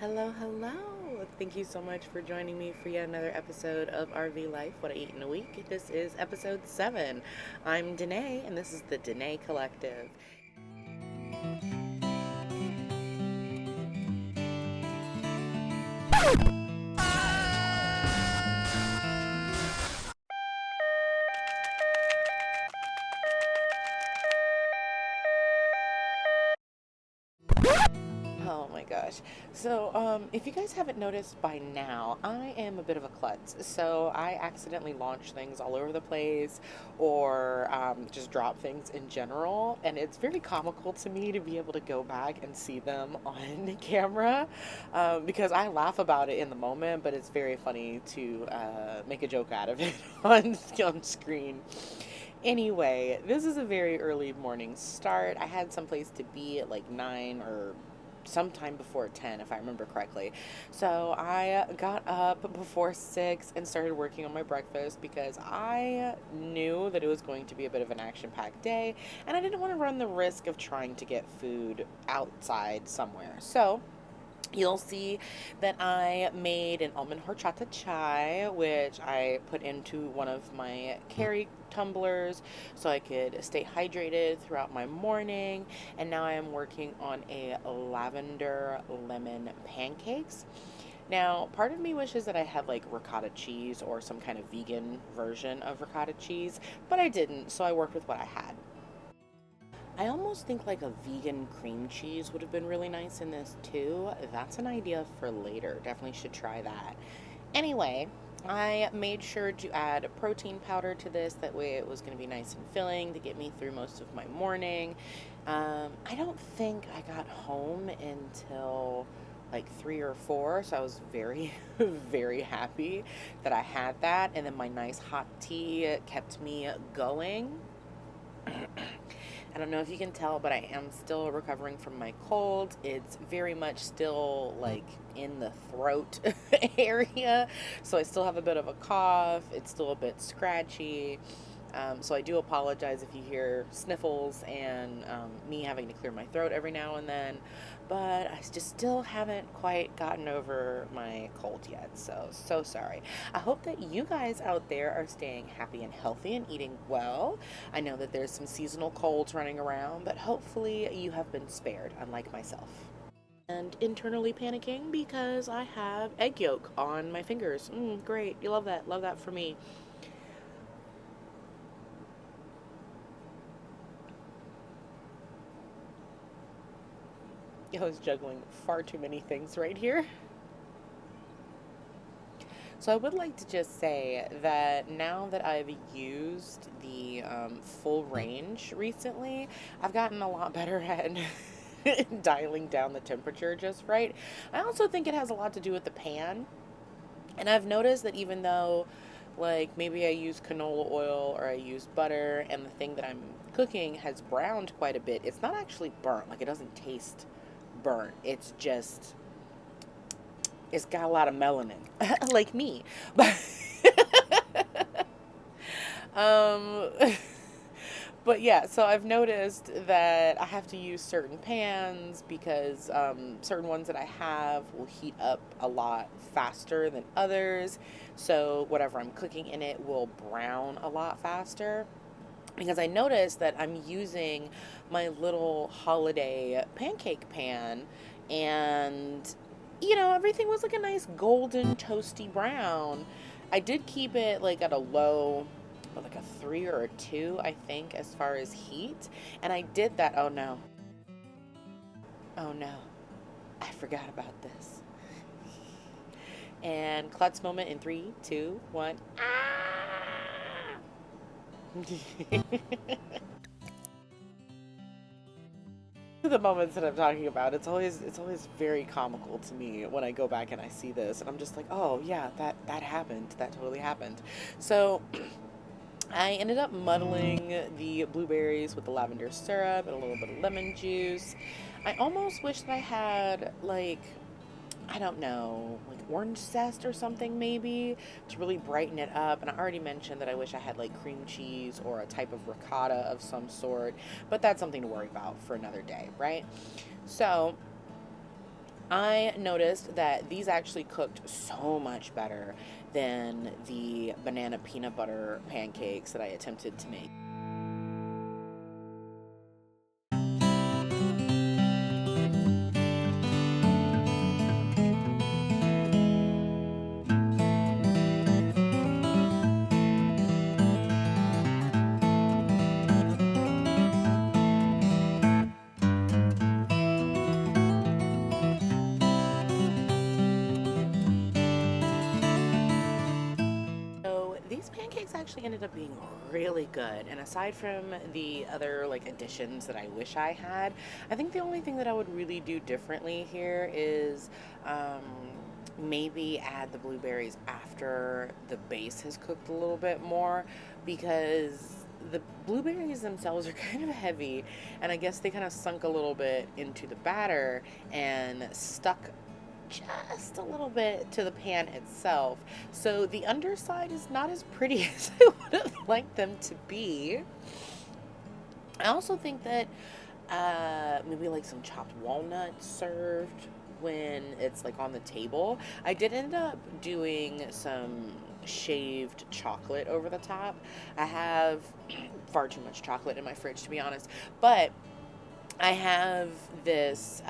Hello, hello. Thank you so much for joining me for yet another episode of RV Life, What I Eat in a Week. This is episode 7. I'm Danae, and this is the Danae Collective. Oh my gosh. If you guys haven't noticed by now, I am a bit of a klutz. So, I accidentally launch things all over the place or just drop things in general. And it's very comical to me to be able to go back and see them on camera because I laugh about it in the moment, but it's very funny to make a joke out of it on screen. Anyway, this is a very early morning start. I had someplace to be at like 9 or sometime before 10, if I remember correctly. So I got up before 6 and started working on my breakfast because I knew that it was going to be a bit of an action packed day and I didn't want to run the risk of trying to get food outside somewhere. So you'll see that I made an almond horchata chai, which I put into one of my carry tumblers so I could stay hydrated throughout my morning. And now I am working on a lavender lemon pancakes. Now, part of me wishes that I had like ricotta cheese or some kind of vegan version of ricotta cheese, but I didn't, so I worked with what I had. I almost think like a vegan cream cheese would have been really nice in this too. That's an idea for later. Definitely should try that. Anyway, I made sure to add protein powder to this. That way it was going to be nice and filling to get me through most of my morning. I don't think I got home until like 3 or 4, so I was very, very happy that I had that. And then my nice hot tea kept me going. I don't know if you can tell, but I am still recovering from my cold. It's very much still like in the throat area. So I still have a bit of a cough. It's still a bit scratchy. So I do apologize if you hear sniffles and me having to clear my throat every now and then. But I just still haven't quite gotten over my cold yet. So sorry. I hope that you guys out there are staying happy and healthy and eating well. I know that there's some seasonal colds running around, but hopefully you have been spared, unlike myself. And internally panicking because I have egg yolk on my fingers. Great. You love that. Love that for me. I was juggling far too many things right here. So I would like to just say that now that I've used the full range recently, I've gotten a lot better at dialing down the temperature just right. I also think it has a lot to do with the pan. And I've noticed that even though, like, maybe I use canola oil or I use butter and the thing that I'm cooking has browned quite a bit, it's not actually burnt. Like, it doesn't taste burnt. It's got a lot of melanin, like me. But um, but yeah, so I've noticed that I have to use certain pans because certain ones that I have will heat up a lot faster than others. So whatever I'm cooking in it will brown a lot faster. Because I noticed that I'm using my little holiday pancake pan, and everything was like a nice golden toasty brown. I did keep it like at a low, like a 3 or a 2, I think, as far as heat. And I did that. Oh no. Oh no. I forgot about this. And klutz moment in 3, 2, 1. Ah! The moments that I'm talking about, it's always very comical to me when I go back and I see this and I'm just like, oh yeah, that happened. That totally happened. So I ended up muddling the blueberries with the lavender syrup and a little bit of lemon juice. I almost wish that I had like, I don't know, like orange zest or something maybe to really brighten it up. And I already mentioned that I wish I had like cream cheese or a type of ricotta of some sort, but that's something to worry about for another day, right? So I noticed that these actually cooked so much better than the banana peanut butter pancakes that I attempted to make. So these pancakes actually ended up being really good. And aside from the other like additions that I wish I had, I think the only thing that I would really do differently here is um, maybe add the blueberries after the base has cooked a little bit more, because the blueberries themselves are kind of heavy, and I guess they kind of sunk a little bit into the batter and stuck just a little bit to the pan itself. So the underside is not as pretty as I would have liked them to be. I also think that maybe like some chopped walnuts served when it's like on the table. I did end up doing some shaved chocolate over the top. I have far too much chocolate in my fridge, to be honest, but I have this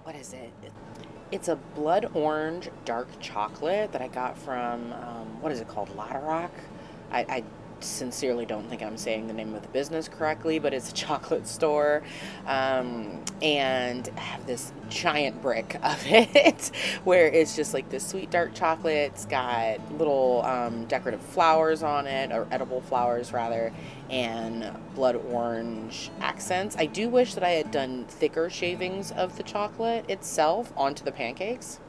what is it? It's a blood orange dark chocolate that I got from, what is it called? Ladderock? I sincerely don't think I'm saying the name of the business correctly, but it's a chocolate store. And I have this giant brick of it where it's just like this sweet dark chocolate. It's got little decorative flowers on it, or edible flowers rather, and blood orange accents. I do wish that I had done thicker shavings of the chocolate itself onto the pancakes.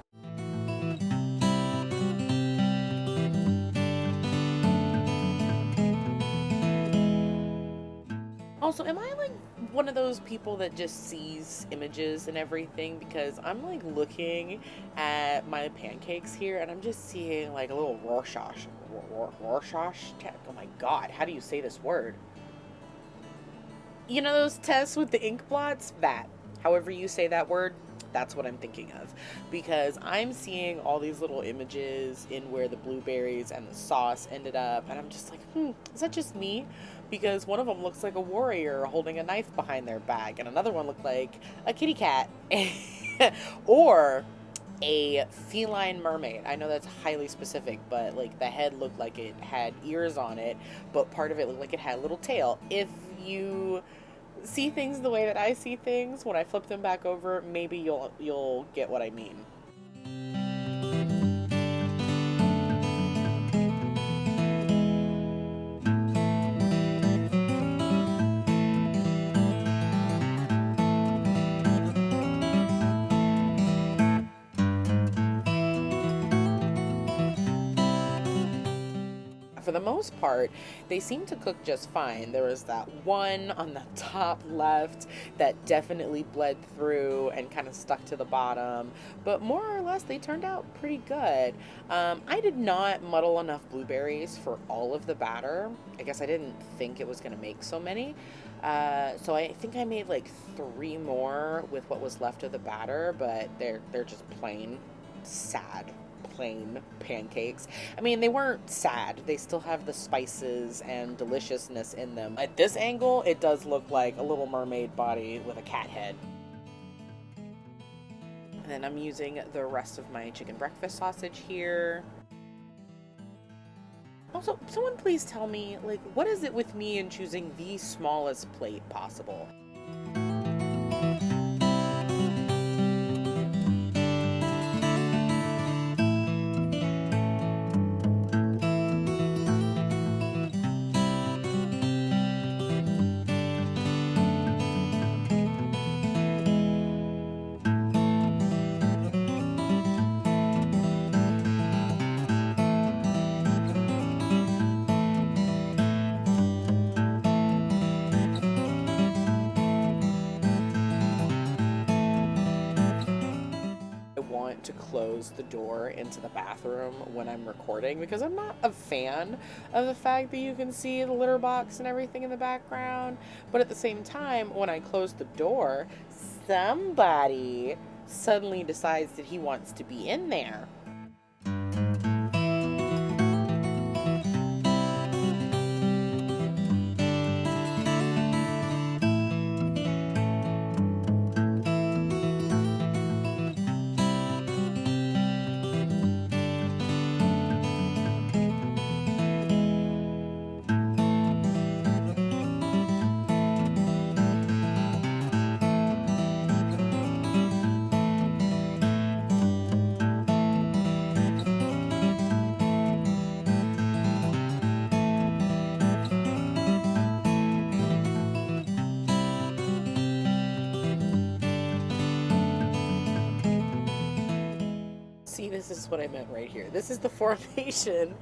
Also, am I like one of those people that just sees images and everything? Because I'm like looking at my pancakes here and I'm just seeing like a little Rorschach. Rorschach? Oh my God, how do you say this word? You know those tests with the ink blots? That. However you say that word, that's what I'm thinking of. Because I'm seeing all these little images in where the blueberries and the sauce ended up, and I'm just like, is that just me? Because one of them looks like a warrior holding a knife behind their back, and another one looked like a kitty cat. Or a feline mermaid. I know that's highly specific, but like the head looked like it had ears on it, but part of it looked like it had a little tail. If you see things the way that I see things, when I flip them back over, maybe you'll get what I mean. For the most part, they seem to cook just fine. There was that one on the top left that definitely bled through and kind of stuck to the bottom, but more or less they turned out pretty good. I did not muddle enough blueberries for all of the batter. I guess I didn't think it was going to make so many. So I think I made like three more with what was left of the batter, but they're just plain sad plain pancakes. I mean, they weren't sad. They still have the spices and deliciousness in them. At this angle, it does look like a little mermaid body with a cat head. And then I'm using the rest of my chicken breakfast sausage here. Also, someone please tell me, like, what is it with me in choosing the smallest plate possible? I want to close the door into the bathroom when I'm recording because I'm not a fan of the fact that you can see the litter box and everything in the background. But at the same time, when I close the door, somebody suddenly decides that he wants to be in there. See, this is what I meant right here. This is the formation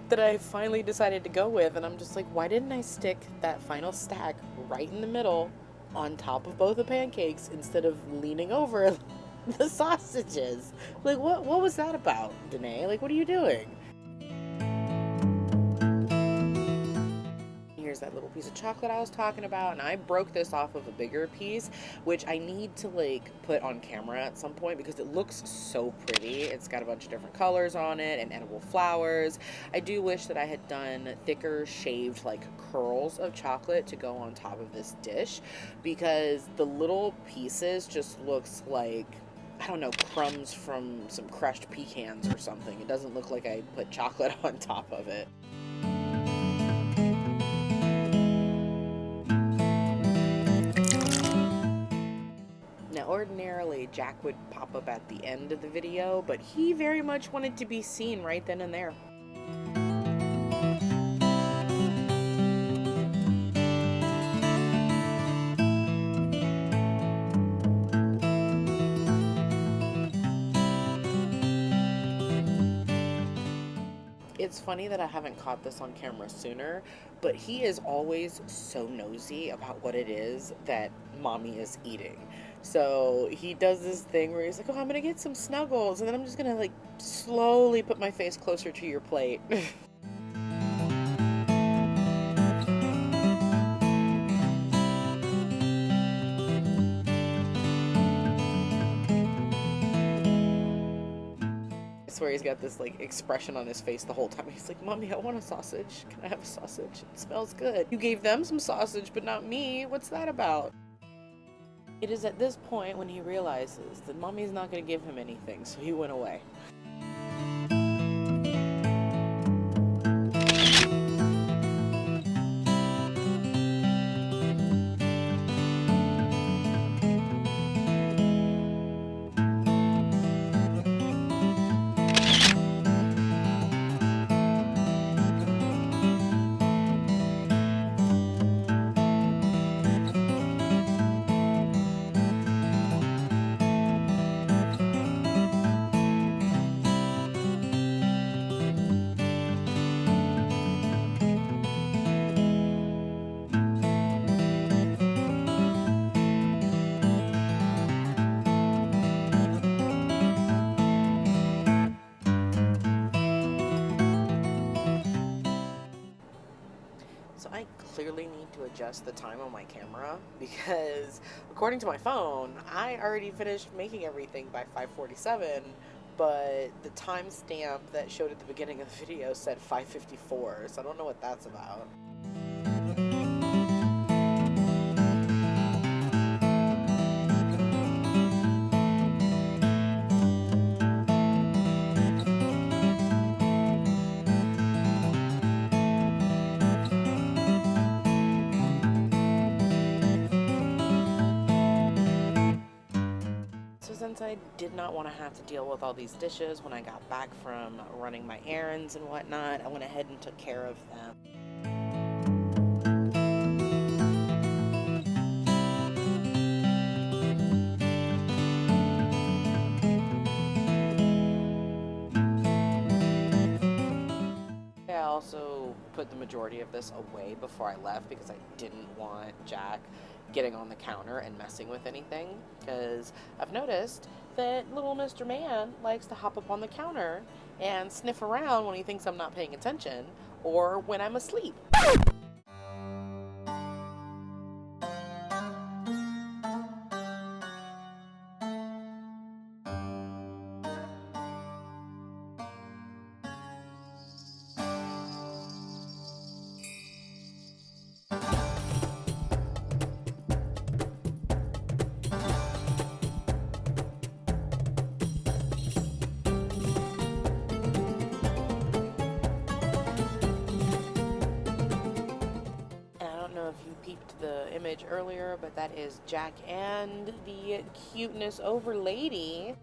that I finally decided to go with, and I'm just like, why didn't I stick that final stack right in the middle on top of both the pancakes instead of leaning over the sausages? Like, what was that about, Danae? Like, what are you doing? Here's that little piece of chocolate I was talking about, and I broke this off of a bigger piece, which I need to like put on camera at some point because it looks so pretty. It's got a bunch of different colors on it and edible flowers. I do wish that I had done thicker shaved like curls of chocolate to go on top of this dish, because the little pieces just looks like, I don't know, crumbs from some crushed pecans or something. It doesn't look like I put chocolate on top of it. Now, ordinarily, Jack would pop up at the end of the video, but he very much wanted to be seen right then and there. It's funny that I haven't caught this on camera sooner, but he is always so nosy about what it is that mommy is eating. So he does this thing where he's like, oh, I'm gonna get some snuggles, and then I'm just gonna like slowly put my face closer to your plate. I swear he's got this like expression on his face the whole time. He's like, Mommy, I want a sausage. Can I have a sausage? It smells good. You gave them some sausage, but not me. What's that about? It is at this point when he realizes that Mommy's not going to give him anything, so he went away. So I clearly need to adjust the time on my camera because according to my phone, I already finished making everything by 5:47, but the timestamp that showed at the beginning of the video said 5:54, so I don't know what that's about. So since I did not want to have to deal with all these dishes when I got back from running my errands and whatnot, I went ahead and took care of them. I also put the majority of this away before I left because I didn't want Jack getting on the counter and messing with anything, because I've noticed that little Mr. Man likes to hop up on the counter and sniff around when he thinks I'm not paying attention or when I'm asleep. image earlier, but that is Jack and the cuteness over lady.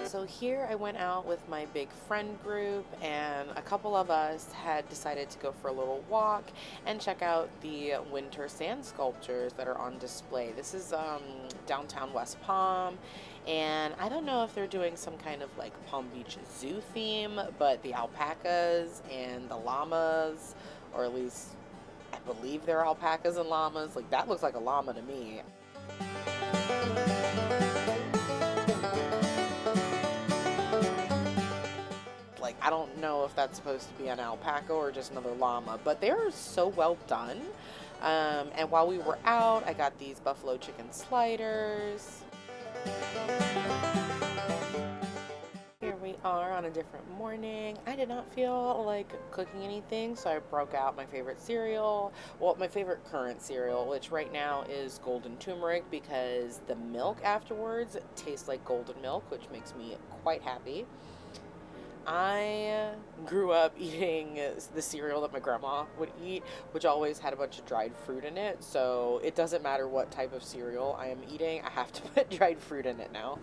So here I went out with my big friend group, and a couple of us had decided to go for a little walk and check out the winter sand sculptures that are on display. This is downtown West Palm, and I don't know if they're doing some kind of like Palm Beach zoo theme, but the alpacas and the llamas, or at least I believe they're alpacas and llamas, like that looks like a llama to me. Like, I don't know if that's supposed to be an alpaca or just another llama, but they're so well done. And while we were out, I got these buffalo chicken sliders. Here we are on a different morning. I did not feel like cooking anything, so I broke out my favorite cereal. Well, my favorite current cereal, which right now is golden turmeric, because the milk afterwards tastes like golden milk, which makes me quite happy. I grew up eating the cereal that my grandma would eat, which always had a bunch of dried fruit in it. So it doesn't matter what type of cereal I am eating, I have to put dried fruit in it now.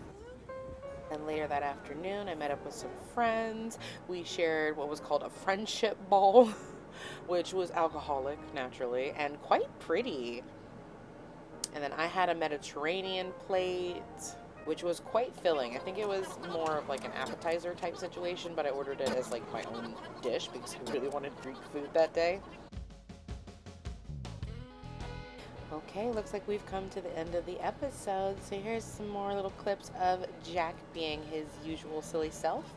And later that afternoon, I met up with some friends. We shared what was called a friendship bowl, which was alcoholic, naturally, and quite pretty. And then I had a Mediterranean plate, which was quite filling. I think it was more of like an appetizer type situation, but I ordered it as like my own dish because I really wanted Greek food that day. Okay, looks like we've come to the end of the episode. So here's some more little clips of Jack being his usual silly self.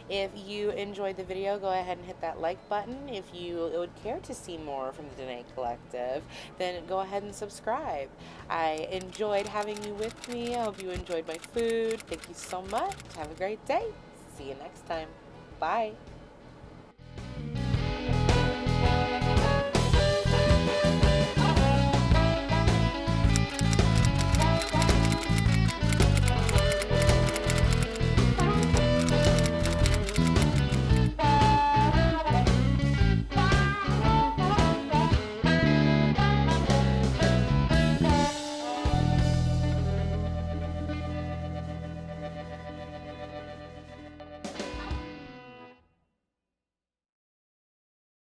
If you enjoyed the video, go ahead and hit that like button. If you would care to see more from the Danae Collective, then go ahead and subscribe. I enjoyed having you with me. I hope you enjoyed my food. Thank you so much. Have a great day. See you next time. Bye.